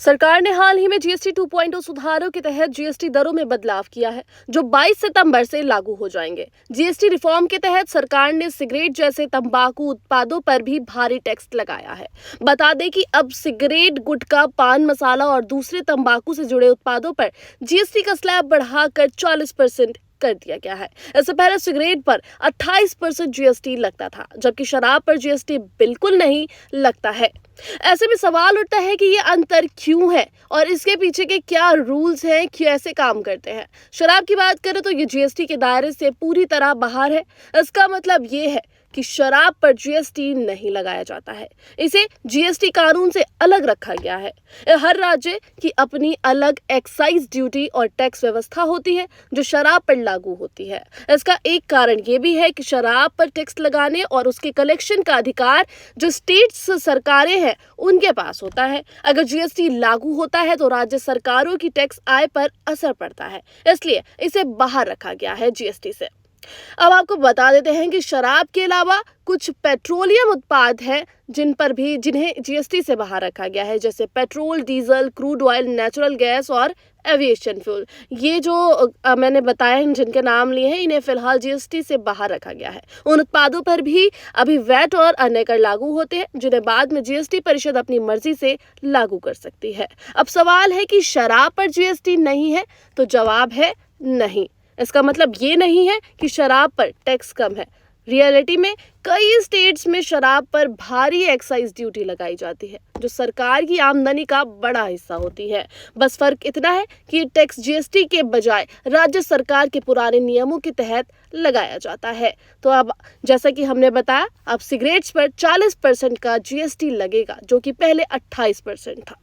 सरकार ने हाल ही में जीएसटी 2.0 सुधारों के तहत जीएसटी दरों में बदलाव किया है, जो 22 सितंबर से लागू हो जाएंगे। जीएसटी रिफॉर्म के तहत सरकार ने सिगरेट जैसे तंबाकू उत्पादों पर भी भारी टैक्स लगाया है। बता दें कि अब सिगरेट, गुटखा, पान मसाला और दूसरे तंबाकू से जुड़े उत्पादों पर जीएसटी का स्लैब बढ़ाकर 40% कर दिया गया है। इससे पहले सिगरेट पर 28% जीएसटी लगता था, जबकि शराब पर जीएसटी बिल्कुल नहीं लगता है। ऐसे में सवाल उठता है कि ये अंतर क्यों है और इसके पीछे के क्या रूल्स हैं, क्यों ऐसे काम करते हैं। शराब की बात करें तो ये जीएसटी के दायरे से पूरी तरह बाहर है। इसका मतलब ये है कि शराब पर जीएसटी नहीं लगाया जाता है, इसे जीएसटी कानून से अलग रखा गया है। हर राज्य की अपनी अलग एक्साइज ड्यूटी और टैक्स व्यवस्था होती है जो शराब पर लागू होती है। इसका एक कारण ये भी है कि शराब पर टैक्स लगाने और उसके कलेक्शन का अधिकार जो स्टेट्स सरकारें हैं उनके पास होता है। अगर जीएसटी लागू होता है तो राज्य सरकारों की टैक्स आय पर असर पड़ता है, इसलिए इसे बाहर रखा गया है जीएसटी से। अब आपको बता देते हैं कि शराब के अलावा कुछ पेट्रोलियम उत्पाद हैं जिन्हें जीएसटी से बाहर रखा गया है, जैसे petrol, diesel, crude oil, natural gas और एविएशन फ्यूल। ये जो मैंने बताया हैं, जिनके नाम लिए हैं, इन्हें फिलहाल जीएसटी से बाहर रखा गया है। उन उत्पादों पर भी अभी वैट और अन्य कर लागू होते हैं, जिन्हें बाद में जीएसटी परिषद अपनी मर्जी से लागू कर सकती है। अब सवाल है कि शराब पर जीएसटी नहीं है, तो जवाब है नहीं। इसका मतलब ये नहीं है कि शराब पर टैक्स कम है। रियलिटी में कई स्टेट्स में शराब पर भारी एक्साइज ड्यूटी लगाई जाती है, जो सरकार की आमदनी का बड़ा हिस्सा होती है। बस फर्क इतना है कि ये टैक्स जीएसटी के बजाय राज्य सरकार के पुराने नियमों के तहत लगाया जाता है। तो अब जैसा कि हमने बताया, अब सिगरेट्स पर 40% का जीएसटी लगेगा, जो कि पहले 28% था।